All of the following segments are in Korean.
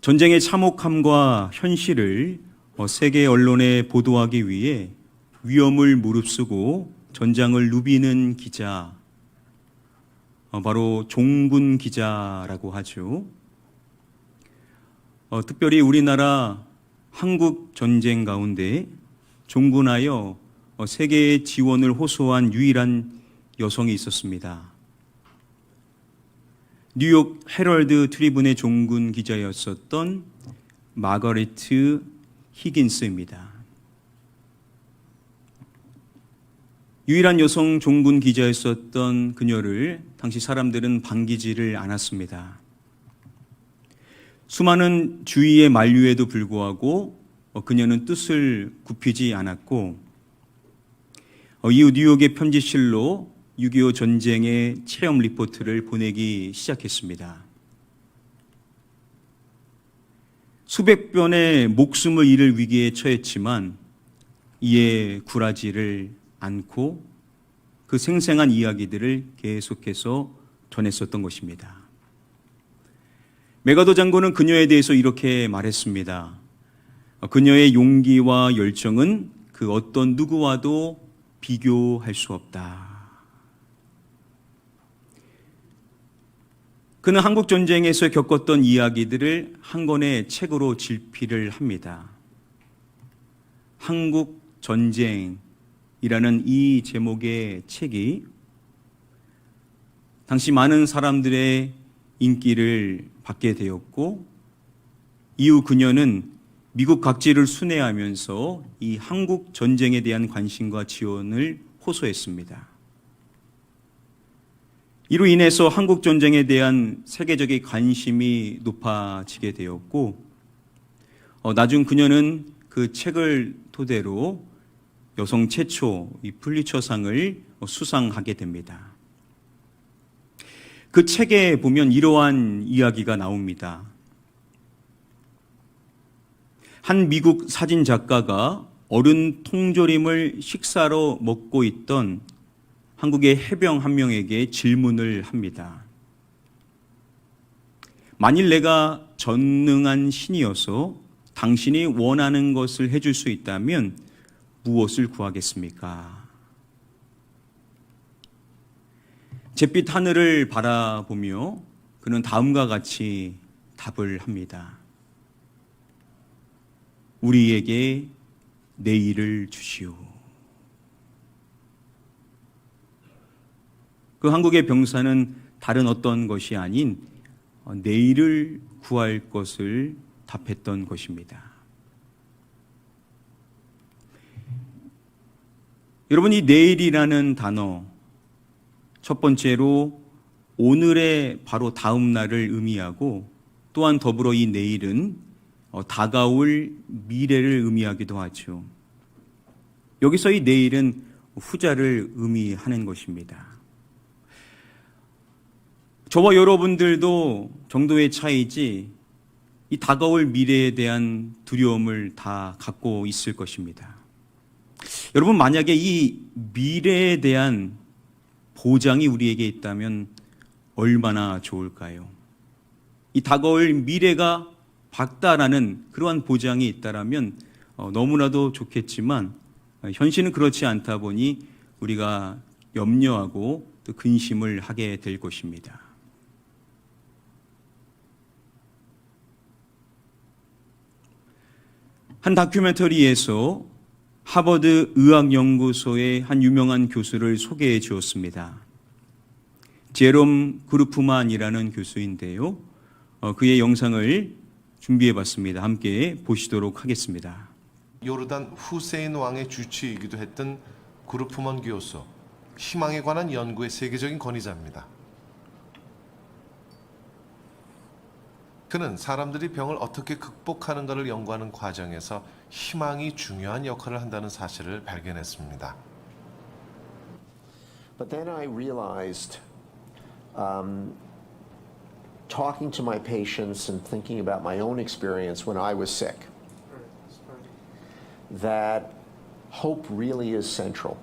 전쟁의 참혹함과 현실을 세계 언론에 보도하기 위해 위험을 무릅쓰고 전장을 누비는 기자, 바로 종군 기자라고 하죠. 특별히 우리나라 한국 전쟁 가운데 종군하여 세계의 지원을 호소한 유일한 여성이 있었습니다. 뉴욕 헤럴드 트리븐의 종군 기자였었던 마거리트 히긴스입니다. 유일한 여성 종군 기자였었던 그녀를 당시 사람들은 반기지를 않았습니다. 수많은 주의의 만류에도 불구하고 그녀는 뜻을 굽히지 않았고 이후 뉴욕의 편지실로 6.25 전쟁의 체험 리포트를 보내기 시작했습니다. 수백 번의 목숨을 잃을 위기에 처했지만 이에 굴하지를 않고 그 생생한 이야기들을 계속해서 전했었던 것입니다. 메가더 장군은 그녀에 대해서 이렇게 말했습니다. 그녀의 용기와 열정은 그 어떤 누구와도 비교할 수 없다. 그는 한국 전쟁에서 겪었던 이야기들을 한 권의 책으로 집필을 합니다. 한국 전쟁이라는 이 제목의 책이 당시 많은 사람들의 인기를 받게 되었고 이후 그녀는 미국 각지를 순회하면서 이 한국 전쟁에 대한 관심과 지원을 호소했습니다. 이로 인해서 한국 전쟁에 대한 세계적인 관심이 높아지게 되었고 나중 그녀는 그 책을 토대로 여성 최초 이 풀리처상을 수상하게 됩니다. 그 책에 보면 이러한 이야기가 나옵니다. 한 미국 사진 작가가 어른 통조림을 식사로 먹고 있던 한국의 해병 한 명에게 질문을 합니다. 만일 내가 전능한 신이어서 당신이 원하는 것을 해줄 수 있다면 무엇을 구하겠습니까? 잿빛 하늘을 바라보며 그는 다음과 같이 답을 합니다. 우리에게 내일을 주시오. 그 한국의 병사는 다른 어떤 것이 아닌 내일을 구할 것을 답했던 것입니다. 여러분, 이 내일이라는 단어, 첫 번째로 오늘의 바로 다음 날을 의미하고 또한 더불어 이 내일은 다가올 미래를 의미하기도 하죠. 여기서 이 내일은 후자를 의미하는 것입니다. 저와 여러분들도 정도의 차이지 이 다가올 미래에 대한 두려움을 다 갖고 있을 것입니다. 여러분, 만약에 이 미래에 대한 보장이 우리에게 있다면 얼마나 좋을까요? 이 다가올 미래가 밝다라는 그러한 보장이 있다라면 너무나도 좋겠지만 현실은 그렇지 않다 보니 우리가 염려하고 또 근심을 하게 될 것입니다. 한 다큐멘터리에서 하버드 의학연구소의 한 유명한 교수를 소개해 주었습니다. 제롬 그루프만이라는 교수인데요. 그의 영상을 준비해 봤습니다. 함께 보시도록 하겠습니다. 요르단 후세인 왕의 주치이기도 했던 그루프만 교수, 희망에 관한 연구의 세계적인 권위자입니다. 그는 사람들이 병을 어떻게 극복하는가를 연구하는 과정에서 희망이 중요한 역할을 한다는 사실을 발견했습니다. But then I realized, talking to my patients and thinking about my own experience when I was sick, that hope really is central.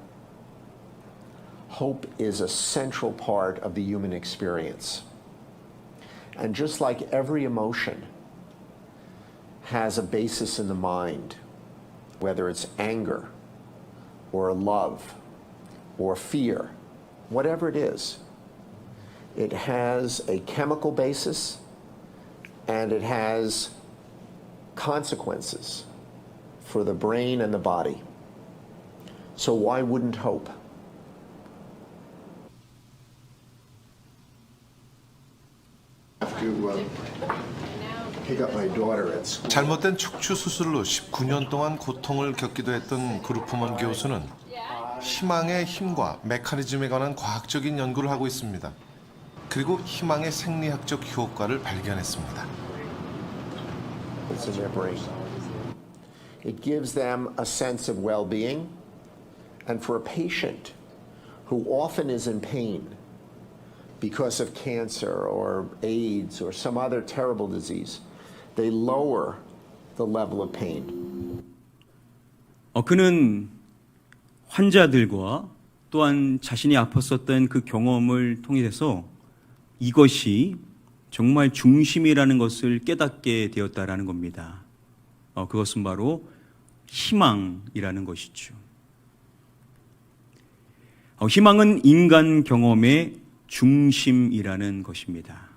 Hope is a central part of the human experience. And just like every emotion, has a basis in the mind, whether it's anger or love or fear, whatever it is, it has a chemical basis and it has consequences for the brain and the body. So why wouldn't hope? I have to pick up my daughter at school. 잘못된 척추 수술로 19년 동안 고통을 겪기도 했던 그루프먼 교수는 희망의 힘과 메커니즘에 관한 과학적인 연구를 하고 있습니다. 그리고 희망의 생리학적 효과를 발견했습니다. It's in their brain. It gives them a sense of well-being, and for a patient who often is in pain because of cancer or AIDS or some other terrible disease, they lower the level of pain. 그는 환자들과 또한 자신이 아팠었던 그 경험을 통해서 이것이 정말 중심이라는 것을 깨닫게 되었다라는 겁니다. 그것은 바로 희망이라는 것이죠. 희망은 인간 경험의 중심이라는 것입니다.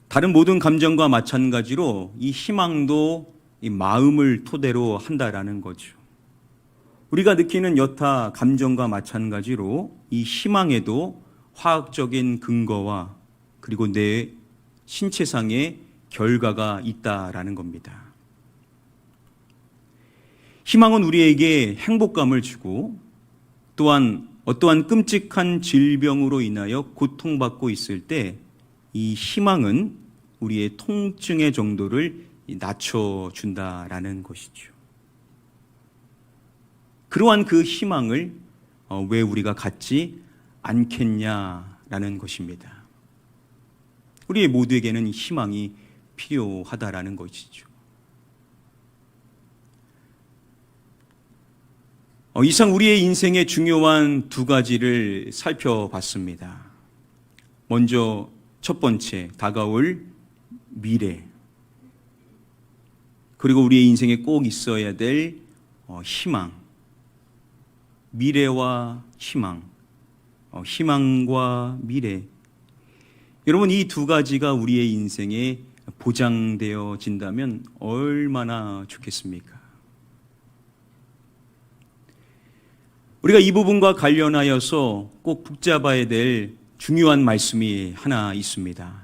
다른 모든 감정과 마찬가지로 이 희망도 이 마음을 토대로 한다라는 거죠. 우리가 느끼는 여타 감정과 마찬가지로 이 희망에도 화학적인 근거와 그리고 내 신체상의 결과가 있다라는 겁니다. 희망은 우리에게 행복감을 주고 또한 어떠한 끔찍한 질병으로 인하여 고통받고 있을 때 이 희망은 우리의 통증의 정도를 낮춰준다라는 것이죠. 그러한 그 희망을 왜 우리가 갖지 않겠냐라는 것입니다. 우리 모두에게는 희망이 필요하다라는 것이죠. 이상 우리의 인생의 중요한 두 가지를 살펴봤습니다. 먼저 첫 번째, 다가올 미래. 그리고 우리의 인생에 꼭 있어야 될 희망. 미래와 희망. 희망과 미래. 여러분, 이 두 가지가 우리의 인생에 보장되어진다면 얼마나 좋겠습니까? 우리가 이 부분과 관련하여서 꼭 붙잡아야 될 중요한 말씀이 하나 있습니다.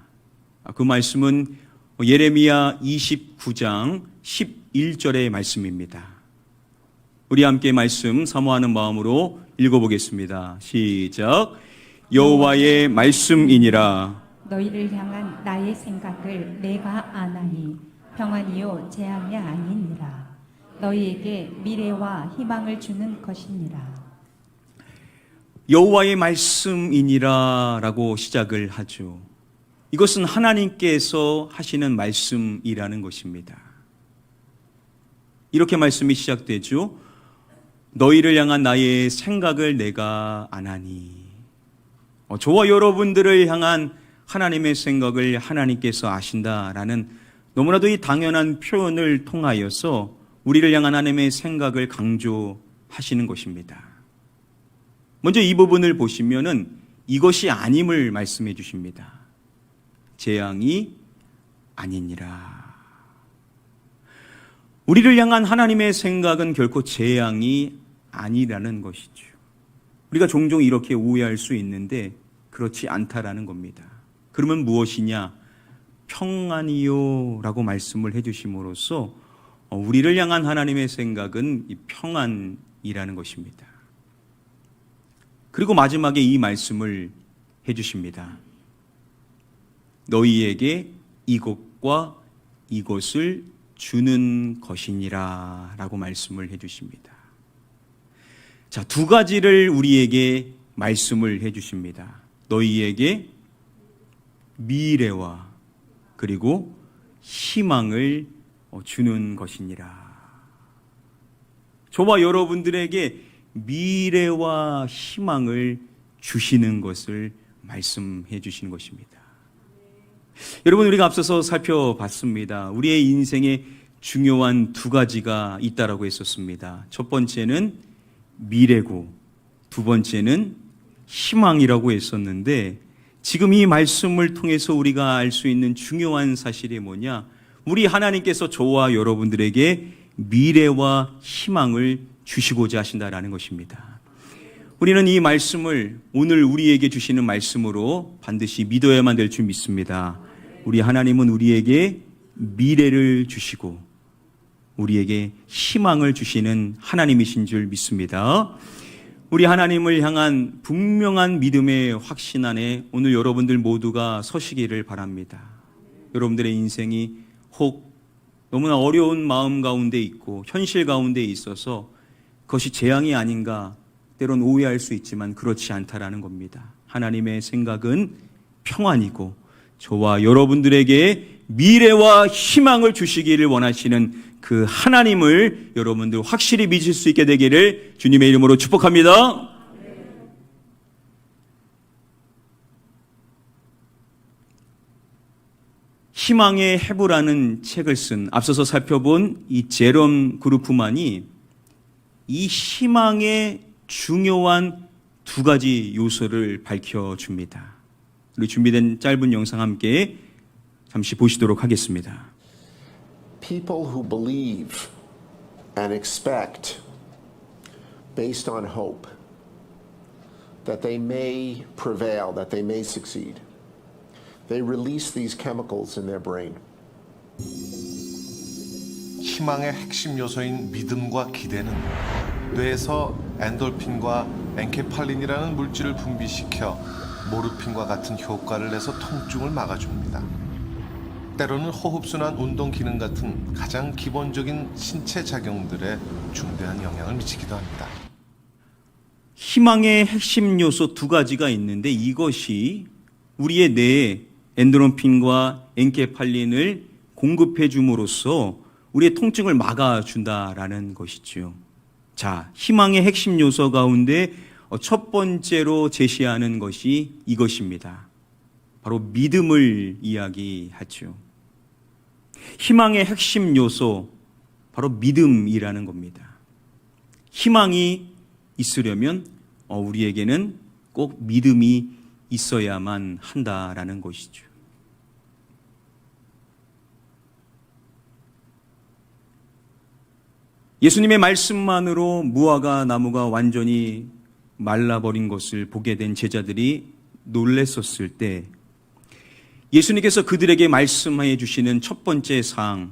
그 말씀은 예레미야 29장 11절의 말씀입니다. 우리 함께 말씀 사모하는 마음으로 읽어보겠습니다. 시작. 여호와의 말씀이니라. 너희를 향한 나의 생각을 내가 아나니 평안이요 재앙이 아니니라. 너희에게 미래와 희망을 주는 것이니라. 여호와의 말씀이니라 라고 시작을 하죠. 이것은 하나님께서 하시는 말씀이라는 것입니다. 이렇게 말씀이 시작되죠. 너희를 향한 나의 생각을 내가 아나니. 저와 여러분들을 향한 하나님의 생각을 하나님께서 아신다라는 너무나도 이 당연한 표현을 통하여서 우리를 향한 하나님의 생각을 강조하시는 것입니다. 먼저 이 부분을 보시면은 이것이 아님을 말씀해 주십니다. 재앙이 아니니라. 우리를 향한 하나님의 생각은 결코 재앙이 아니라는 것이죠. 우리가 종종 이렇게 오해할 수 있는데 그렇지 않다라는 겁니다. 그러면 무엇이냐? 평안이요 라고 말씀을 해주심으로써 우리를 향한 하나님의 생각은 이 평안이라는 것입니다. 그리고 마지막에 이 말씀을 해주십니다. 너희에게 이것과 이것을 주는 것이니라 라고 말씀을 해주십니다. 자, 두 가지를 우리에게 말씀을 해주십니다. 너희에게 미래와 그리고 희망을 주는 것이니라. 저와 여러분들에게 미래와 희망을 주시는 것을 말씀해 주시는 것입니다. 여러분, 우리가 앞서서 살펴봤습니다. 우리의 인생에 중요한 두 가지가 있다라고 했었습니다. 첫 번째는 미래고 두 번째는 희망이라고 했었는데, 지금 이 말씀을 통해서 우리가 알 수 있는 중요한 사실이 뭐냐? 우리 하나님께서 저와 여러분들에게 미래와 희망을 주시고자 하신다라는 것입니다. 우리는 이 말씀을 오늘 우리에게 주시는 말씀으로 반드시 믿어야만 될 줄 믿습니다. 우리 하나님은 우리에게 미래를 주시고 우리에게 희망을 주시는 하나님이신 줄 믿습니다. 우리 하나님을 향한 분명한 믿음의 확신 안에 오늘 여러분들 모두가 서시기를 바랍니다. 여러분들의 인생이 혹 너무나 어려운 마음 가운데 있고 현실 가운데 있어서 그것이 재앙이 아닌가 때론 오해할 수 있지만 그렇지 않다라는 겁니다. 하나님의 생각은 평안이고 저와 여러분들에게 미래와 희망을 주시기를 원하시는 그 하나님을 여러분들 확실히 믿을 수 있게 되기를 주님의 이름으로 축복합니다. 희망의 해부라는 책을 쓴 앞서서 살펴본 이 제롬 그루프만이 이 희망의 중요한 두 가지 요소를 밝혀줍니다. 우리 준비된 짧은 영상 함께 잠시 보시도록 하겠습니다. People who believe and expect, based on hope, that they may prevail, that they may succeed, they release these chemicals in their brain. 희망의 핵심 요소인 믿음과 기대는 뇌에서 엔돌핀과 엔케팔린이라는 물질을 분비시켜 모르핀과 같은 효과를 내서 통증을 막아줍니다. 때로는 호흡순환, 운동 기능 같은 가장 기본적인 신체 작용들에 중대한 영향을 미치기도 합니다. 희망의 핵심 요소 두 가지가 있는데 이것이 우리의 뇌에 엔도르핀과 엔케팔린을 공급해 줌으로써 우리의 통증을 막아준다라는 것이죠. 자, 희망의 핵심 요소 가운데 첫 번째로 제시하는 것이 이것입니다. 바로 믿음을 이야기하죠. 희망의 핵심 요소, 바로 믿음이라는 겁니다. 희망이 있으려면 우리에게는 꼭 믿음이 있어야만 한다라는 것이죠. 예수님의 말씀만으로 무화과 나무가 완전히 말라버린 것을 보게 된 제자들이 놀랬었을 때 예수님께서 그들에게 말씀해 주시는 첫 번째 사항,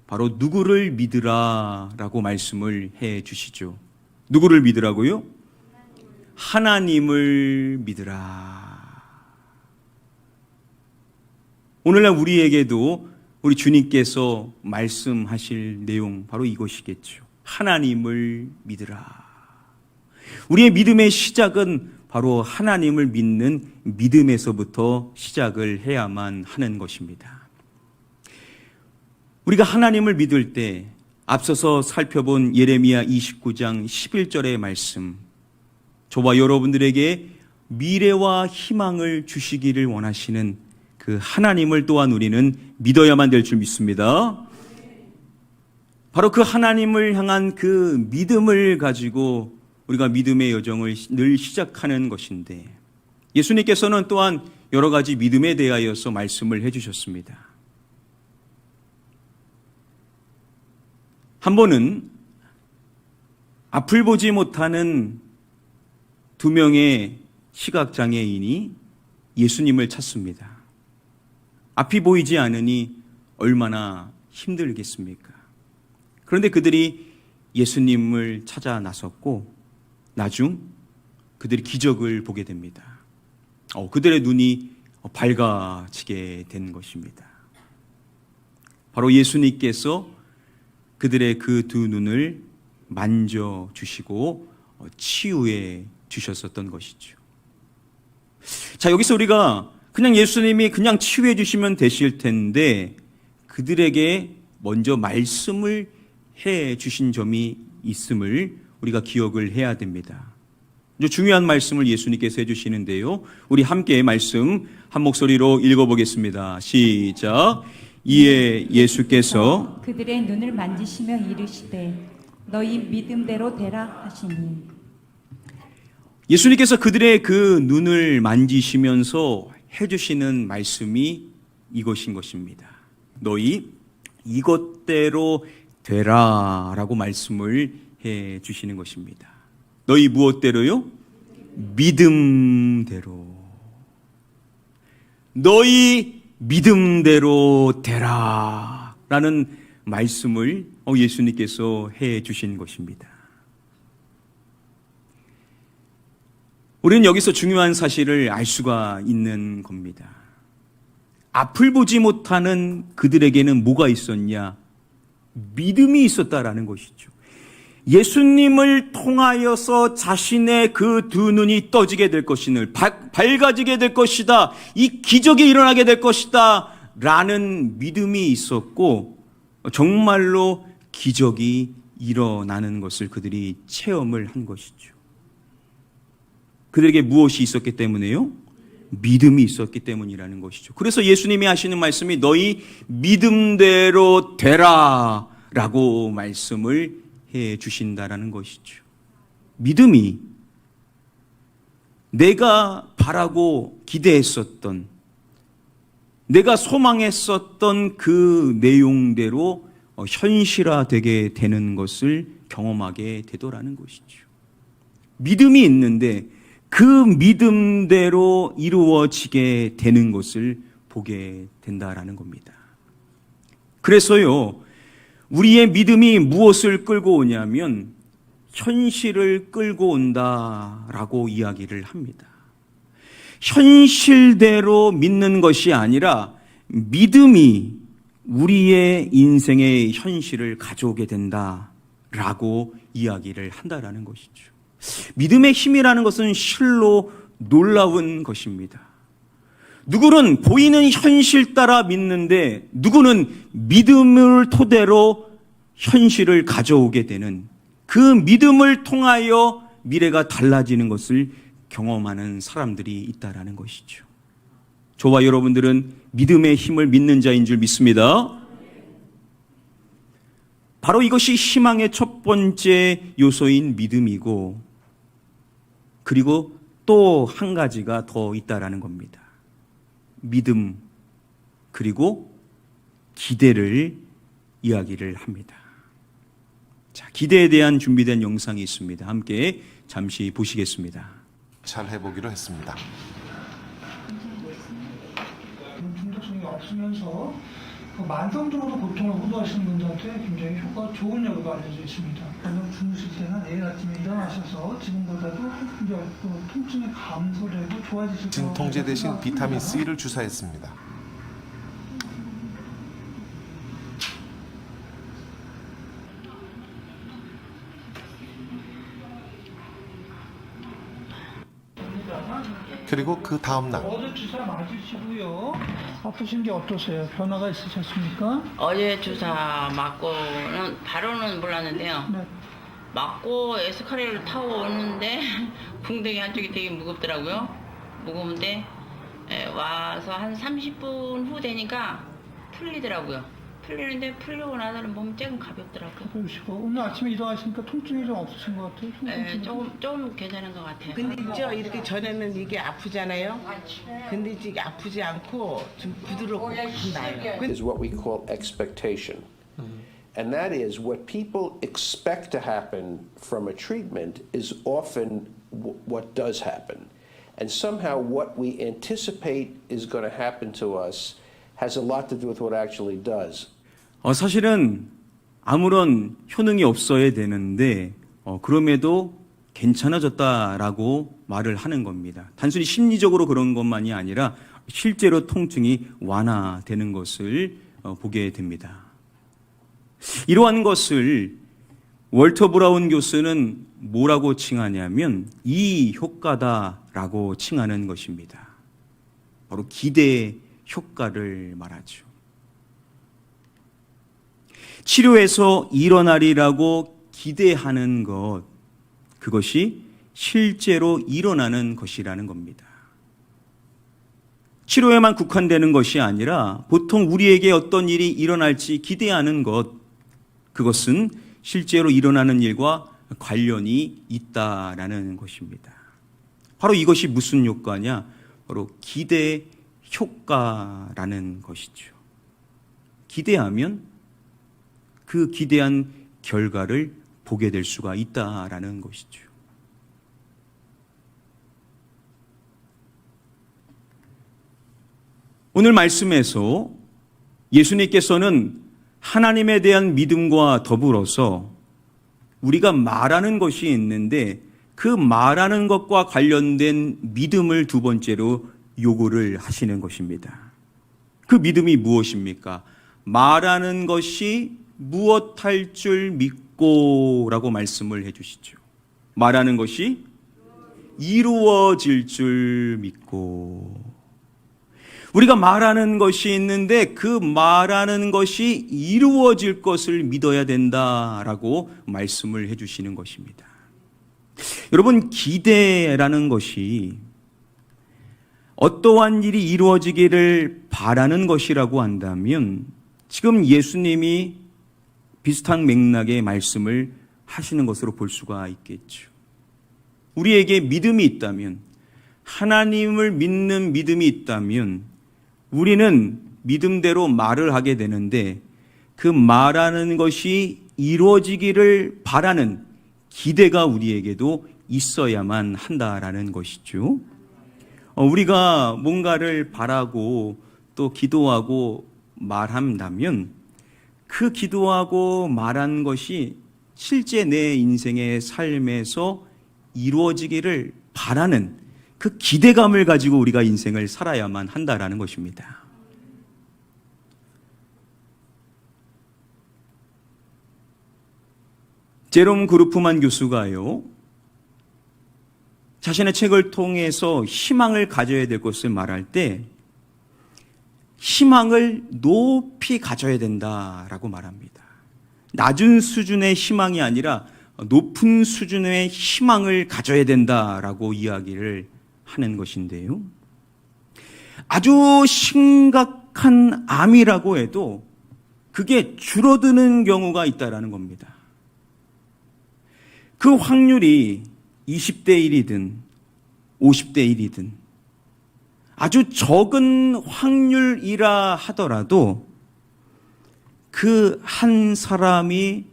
바로 누구를 믿으라 라고 말씀을 해 주시죠. 누구를 믿으라고요? 하나님을 믿으라. 오늘날 우리에게도 우리 주님께서 말씀하실 내용 바로 이것이겠죠. 하나님을 믿으라. 우리의 믿음의 시작은 바로 하나님을 믿는 믿음에서부터 시작을 해야만 하는 것입니다. 우리가 하나님을 믿을 때 앞서서 살펴본 예레미야 29장 11절의 말씀, 저와 여러분들에게 미래와 희망을 주시기를 원하시는 그 하나님을 또한 우리는 믿어야만 될 줄 믿습니다. 바로 그 하나님을 향한 그 믿음을 가지고 우리가 믿음의 여정을 늘 시작하는 것인데 예수님께서는 또한 여러 가지 믿음에 대하여서 말씀을 해주셨습니다. 한 번은 앞을 보지 못하는 두 명의 시각장애인이 예수님을 찾습니다. 앞이 보이지 않으니 얼마나 힘들겠습니까? 그런데 그들이 예수님을 찾아 나섰고 나중 그들이 기적을 보게 됩니다. 그들의 눈이 밝아지게 된 것입니다. 바로 예수님께서 그들의 그 두 눈을 만져주시고 치유해 주셨었던 것이죠. 자, 여기서 우리가 그냥 예수님이 그냥 치유해 주시면 되실 텐데 그들에게 먼저 말씀을 해 주신 점이 있음을 우리가 기억을 해야 됩니다. 아주 중요한 말씀을 예수님께서 해주시는데요. 우리 함께 말씀 한 목소리로 읽어보겠습니다. 시작. 이에 예수께서 그들의 눈을 만지시며 이르시되 너희 믿음대로 되라 하시니. 예수님께서 그들의 그 눈을 만지시면서 해주시는 말씀이 이것인 것입니다. 너희 이것대로 되라 라고 말씀을 해 주시는 것입니다. 너희 무엇대로요? 믿음대로. 너희 믿음대로 되라 라는 말씀을 예수님께서 해 주신 것입니다. 우리는 여기서 중요한 사실을 알 수가 있는 겁니다. 앞을 보지 못하는 그들에게는 뭐가 있었냐? 믿음이 있었다라는 것이죠. 예수님을 통하여서 자신의 그 두 눈이 떠지게 될 것임을, 밝아지게 될 것이다, 이 기적이 일어나게 될 것이다 라는 믿음이 있었고, 정말로 기적이 일어나는 것을 그들이 체험을 한 것이죠. 그들에게 무엇이 있었기 때문에요? 믿음이 있었기 때문이라는 것이죠. 그래서 예수님이 하시는 말씀이 너희 믿음대로 되라 라고 말씀을 해 주신다라는 것이죠. 믿음이 내가 바라고 기대했었던, 내가 소망했었던 그 내용대로 현실화되게 되는 것을 경험하게 되더라는 것이죠. 믿음이 있는데 그 믿음대로 이루어지게 되는 것을 보게 된다라는 겁니다. 그래서요, 우리의 믿음이 무엇을 끌고 오냐면 현실을 끌고 온다라고 이야기를 합니다. 현실대로 믿는 것이 아니라 믿음이 우리의 인생의 현실을 가져오게 된다라고 이야기를 한다라는 것이죠. 믿음의 힘이라는 것은 실로 놀라운 것입니다. 누구는 보이는 현실 따라 믿는데 누구는 믿음을 토대로 현실을 가져오게 되는, 그 믿음을 통하여 미래가 달라지는 것을 경험하는 사람들이 있다라는 것이죠. 저와 여러분들은 믿음의 힘을 믿는 자인 줄 믿습니다. 바로 이것이 희망의 첫 번째 요소인 믿음이고, 그리고 또 한 가지가 더 있다라는 겁니다. 믿음, 그리고 기대를 이야기를 합니다. 자, 기대에 대한 준비된 영상이 있습니다. 함께 잠시 보시겠습니다. 잘 해보기로 했습니다. 중독성이 없으면서 그 만성적으로 고통을 호소하시는 분들한테 굉장히 효과가 좋은 약으로 알려져 있습니다. 저녁 주무실 때나 내일 아침에 일어나셔서 지금보다도 이제 그 통증이 감소되고 좋아지실 거라고 진통제 대신 생각합니다. 비타민 C를 주사했습니다. 그리고 그 다음 날 어제 주사 맞으시고요. 아프신 게 어떠세요? 변화가 있으셨습니까? 어제 주사 맞고는 바로는 몰랐는데요. 네. 맞고 에스카레이터를 타고 오는데 궁뎅이 한쪽이 되게 무겁더라고요. 무거운데 와서 한 30분 후 되니까 풀리더라고요. 풀리는데 풀리고 나서는 몸이 조금 가볍더라고요. 그러시고 오늘 아침에 일어나시니까 통증이 좀 없으신 것 같아요. 조금 괜찮은 것 같아요. 근데 있죠, 이렇게 전에는 이게 아프잖아요. 근데 이게 아프지 않고 좀 부드럽고 나요. Is what we call expectation. And that is what people expect to happen from a treatment is often what does happen. And somehow what we anticipate is going to happen to us has a lot to do with what actually does. 사실은 아무런 효능이 없어야 되는데 그럼에도 괜찮아졌다라고 말을 하는 겁니다. 단순히 심리적으로 그런 것만이 아니라 실제로 통증이 완화되는 것을 보게 됩니다. 이러한 것을 월터 브라운 교수는 뭐라고 칭하냐면 이 효과다라고 칭하는 것입니다. 바로 기대 효과를 말하죠. 치료에서 일어나리라고 기대하는 것, 그것이 실제로 일어나는 것이라는 겁니다. 치료에만 국한되는 것이 아니라 보통 우리에게 어떤 일이 일어날지 기대하는 것, 그것은 실제로 일어나는 일과 관련이 있다라는 것입니다. 바로 이것이 무슨 효과냐? 바로 기대 효과라는 것이죠. 기대하면 그 기대한 결과를 보게 될 수가 있다라는 것이죠. 오늘 말씀에서 예수님께서는 하나님에 대한 믿음과 더불어서 우리가 말하는 것이 있는데 그 말하는 것과 관련된 믿음을 두 번째로 요구를 하시는 것입니다. 그 믿음이 무엇입니까? 말하는 것이 무엇할 줄 믿고 라고 말씀을 해주시죠. 말하는 것이 이루어질 줄 믿고. 우리가 말하는 것이 있는데 그 말하는 것이 이루어질 것을 믿어야 된다라고 말씀을 해주시는 것입니다. 여러분, 기대라는 것이 어떠한 일이 이루어지기를 바라는 것이라고 한다면 지금 예수님이 비슷한 맥락의 말씀을 하시는 것으로 볼 수가 있겠죠. 우리에게 믿음이 있다면, 하나님을 믿는 믿음이 있다면 우리는 믿음대로 말을 하게 되는데 그 말하는 것이 이루어지기를 바라는 기대가 우리에게도 있어야만 한다라는 것이죠. 우리가 뭔가를 바라고 또 기도하고 말한다면 그 기도하고 말한 것이 실제 내 인생의 삶에서 이루어지기를 바라는 그 기대감을 가지고 우리가 인생을 살아야만 한다라는 것입니다. 제롬 그루프만 교수가요, 자신의 책을 통해서 희망을 가져야 될 것을 말할 때 희망을 높이 가져야 된다라고 말합니다. 낮은 수준의 희망이 아니라 높은 수준의 희망을 가져야 된다라고 이야기를 하는 것인데요. 아주 심각한 암이라고 해도 그게 줄어드는 경우가 있다라는 겁니다. 그 확률이 20대 1이든 50대 1이든 아주 적은 확률이라 하더라도 그 한 사람이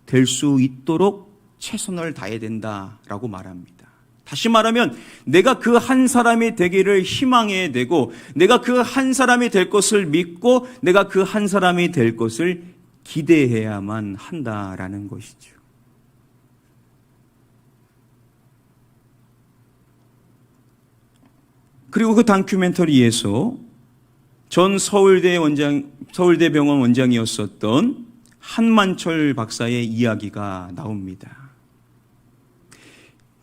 될 수 있도록 최선을 다해야 된다라고 말합니다. 다시 말하면 내가 그 한 사람이 되기를 희망해야 되고 내가 그 한 사람이 될 것을 믿고 내가 그 한 사람이 될 것을 기대해야만 한다라는 것이죠. 그리고 그 다큐멘터리에서 전 서울대병원 원장이었었던 한만철 박사의 이야기가 나옵니다.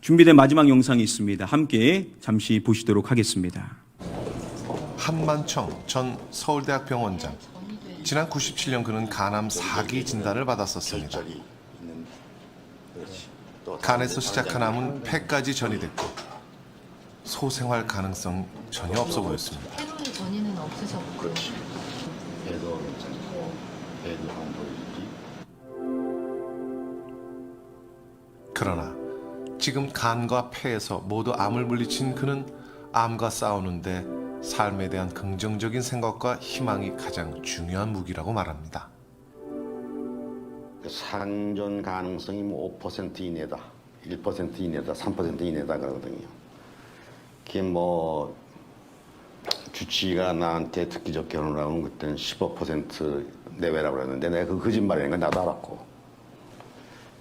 준비된 마지막 영상이 있습니다. 함께 잠시 보시도록 하겠습니다. 한만청 전 서울대학 병원장. 지난 97년 그는 간암 4기 진단을 받았었습니다. 간에서 시작한 암은 폐까지 전이됐고 소생활 가능성 전혀 없어 보였습니다. 새로운 전이는 없으셨고. 그렇지. 배도 괜찮고 배도 안 보이지. 그러나 지금 간과 폐에서 모두 암을 물리친 그는 암과 싸우는데 삶에 대한 긍정적인 생각과 희망이 가장 중요한 무기라고 말합니다. 생존 가능성이 뭐 5% 이내다, 1% 이내다, 3% 이내다 그러거든요. 그게 뭐 주치의가 나한테 특기적 결혼을 하면 그때는 15% 내외라고 그랬는데 내가 그 거짓말이라는 건 나도 알았고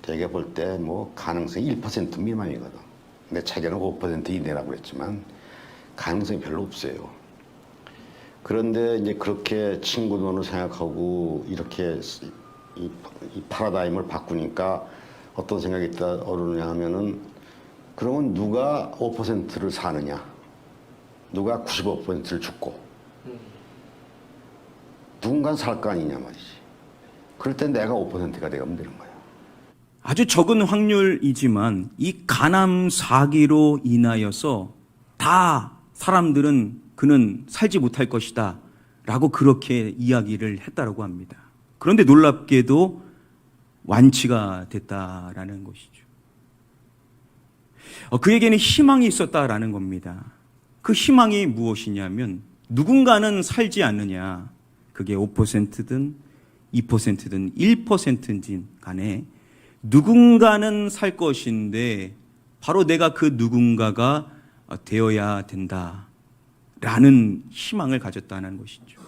되게 볼 때 뭐 가능성이 1% 미만이거든. 내 책에는 5% 이내라고 그랬지만 가능성이 별로 없어요. 그런데 이제 그렇게 친구 돈을 생각하고 이렇게 이 파라다임을 바꾸니까 어떤 생각이 떠오르냐 하면은 그러면 누가 5%를 사느냐? 누가 95%를 죽고? 누군가는 살 거 아니냐 말이지. 그럴 때 내가 5%가 되면 되는 거야. 아주 적은 확률이지만 이 간암 사기로 인하여서 다 사람들은 그는 살지 못할 것이다 라고 그렇게 이야기를 했다라고 합니다. 그런데 놀랍게도 완치가 됐다라는 것이죠. 그에게는 희망이 있었다라는 겁니다. 그 희망이 무엇이냐면 누군가는 살지 않느냐, 그게 5%든 2%든 1%든 간에 누군가는 살 것인데 바로 내가 그 누군가가 되어야 된다라는 희망을 가졌다는 것이죠.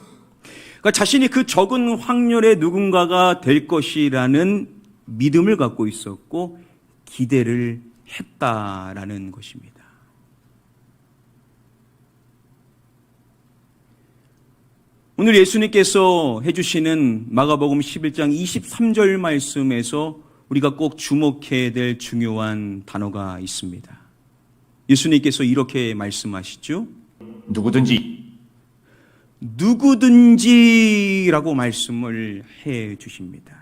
그러니까 자신이 그 적은 확률의 누군가가 될 것이라는 믿음을 갖고 있었고 기대를 했다라는 것입니다. 오늘 예수님께서 해주시는 마가복음 11장 23절 말씀에서 우리가 꼭 주목해야 될 중요한 단어가 있습니다. 예수님께서 이렇게 말씀하시죠. 누구든지라고 말씀을 해 주십니다.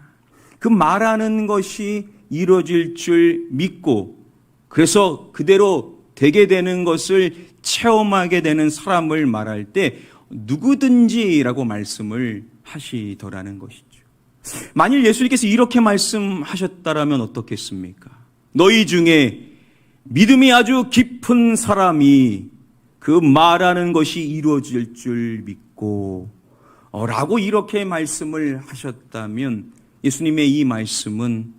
그 말하는 것이 이루어질 줄 믿고 그래서 그대로 되게 되는 것을 체험하게 되는 사람을 말할 때 누구든지라고 말씀을 하시더라는 것이죠. 만일 예수님께서 이렇게 말씀하셨다라면 어떻겠습니까? 너희 중에 믿음이 아주 깊은 사람이 그 말하는 것이 이루어질 줄 믿고 라고 이렇게 말씀을 하셨다면 예수님의 이 말씀은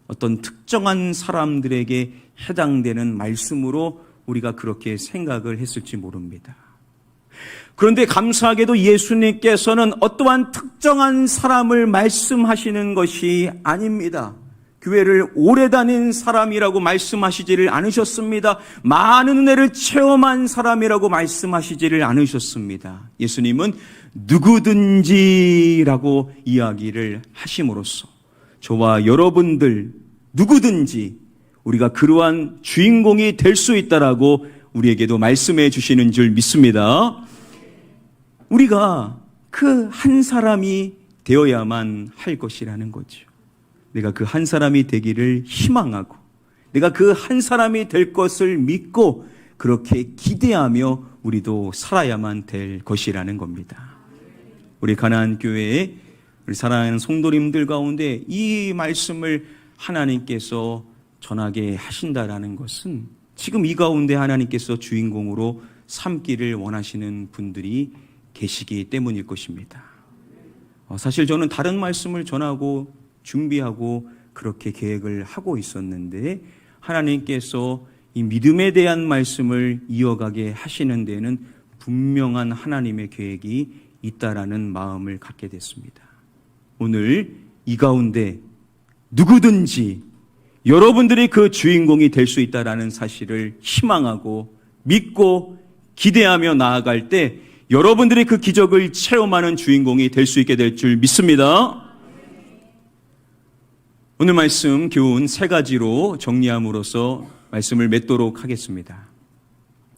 어떤 특정한 사람들에게 해당되는 말씀으로 우리가 그렇게 생각을 했을지 모릅니다. 그런데 감사하게도 예수님께서는 어떠한 특정한 사람을 말씀하시는 것이 아닙니다. 교회를 오래 다닌 사람이라고 말씀하시지를 않으셨습니다. 많은 은혜를 체험한 사람이라고 말씀하시지를 않으셨습니다. 예수님은 누구든지라고 이야기를 하심으로써 저와 여러분들 누구든지 우리가 그러한 주인공이 될 수 있다라고 우리에게도 말씀해 주시는 줄 믿습니다. 우리가 그 한 사람이 되어야만 할 것이라는 거죠. 내가 그 한 사람이 되기를 희망하고 내가 그 한 사람이 될 것을 믿고 그렇게 기대하며 우리도 살아야만 될 것이라는 겁니다. 우리 가나안 교회에 우리 사랑하는 성도님들 가운데 이 말씀을 하나님께서 전하게 하신다라는 것은 지금 이 가운데 하나님께서 주인공으로 삼기를 원하시는 분들이 계시기 때문일 것입니다. 사실 저는 다른 말씀을 전하고 준비하고 그렇게 계획을 하고 있었는데 하나님께서 이 믿음에 대한 말씀을 이어가게 하시는 데는 분명한 하나님의 계획이 있다라는 마음을 갖게 됐습니다. 오늘 이 가운데 누구든지 여러분들이 그 주인공이 될 수 있다라는 사실을 희망하고 믿고 기대하며 나아갈 때 여러분들이 그 기적을 체험하는 주인공이 될 수 있게 될 줄 믿습니다. 오늘 말씀 교훈 세 가지로 정리함으로써 말씀을 맺도록 하겠습니다.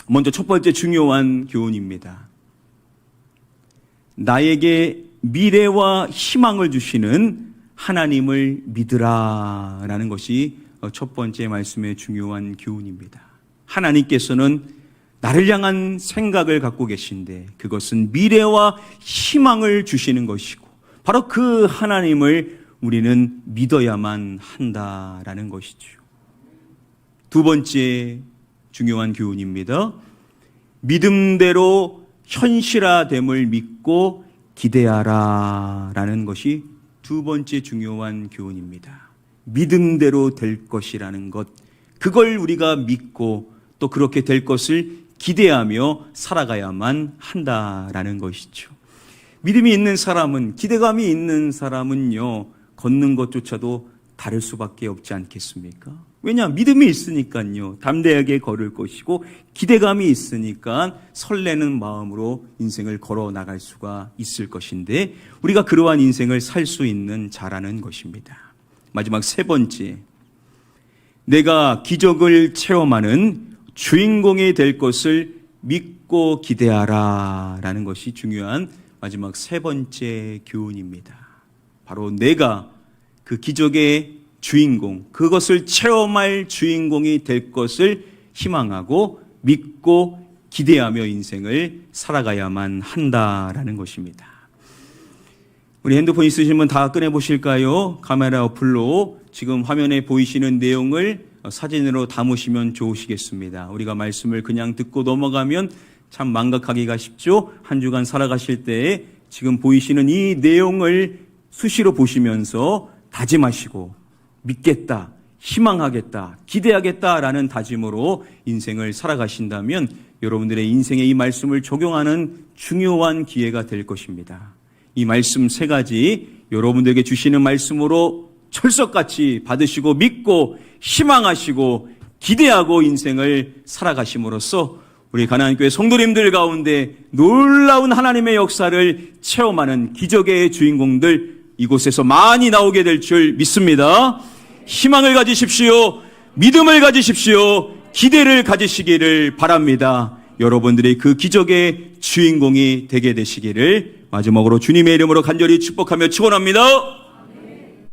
먼저 첫 번째 중요한 교훈입니다. 나에게 미래와 희망을 주시는 하나님을 믿으라라는 것이 첫 번째 말씀의 중요한 교훈입니다. 하나님께서는 나를 향한 생각을 갖고 계신데 그것은 미래와 희망을 주시는 것이고 바로 그 하나님을 우리는 믿어야만 한다라는 것이죠. 두 번째 중요한 교훈입니다. 믿음대로 현실화됨을 믿고 기대하라라는 것이 두 번째 중요한 교훈입니다. 믿음대로 될 것이라는 것, 그걸 우리가 믿고 또 그렇게 될 것을 기대하며 살아가야만 한다라는 것이죠. 믿음이 있는 사람은, 기대감이 있는 사람은요, 걷는 것조차도 다를 수밖에 없지 않겠습니까? 왜냐? 믿음이 있으니까요. 담대하게 걸을 것이고 기대감이 있으니까 설레는 마음으로 인생을 걸어 나갈 수가 있을 것인데 우리가 그러한 인생을 살 수 있는 자라는 것입니다. 마지막 세 번째, 내가 기적을 체험하는 주인공이 될 것을 믿고 기대하라라는 것이 중요한 마지막 세 번째 교훈입니다. 바로 내가 그 기적의 주인공, 그것을 체험할 주인공이 될 것을 희망하고 믿고 기대하며 인생을 살아가야만 한다라는 것입니다. 우리 핸드폰 있으신 분 다 꺼내보실까요? 카메라 어플로 지금 화면에 보이시는 내용을 사진으로 담으시면 좋으시겠습니다. 우리가 말씀을 그냥 듣고 넘어가면 참 망각하기가 쉽죠. 한 주간 살아가실 때 지금 보이시는 이 내용을 수시로 보시면서 다짐하시고 믿겠다, 희망하겠다, 기대하겠다라는 다짐으로 인생을 살아가신다면 여러분들의 인생에 이 말씀을 적용하는 중요한 기회가 될 것입니다. 이 말씀 세 가지 여러분들에게 주시는 말씀으로 철석같이 받으시고 믿고 희망하시고 기대하고 인생을 살아가심으로써 우리 가나안교회 성도님들 가운데 놀라운 하나님의 역사를 체험하는 기적의 주인공들 이곳에서 많이 나오게 될 줄 믿습니다. 희망을 가지십시오. 믿음을 가지십시오. 기대를 가지시기를 바랍니다. 여러분들이 그 기적의 주인공이 되게 되시기를 마지막으로 주님의 이름으로 간절히 축복하며 축원합니다.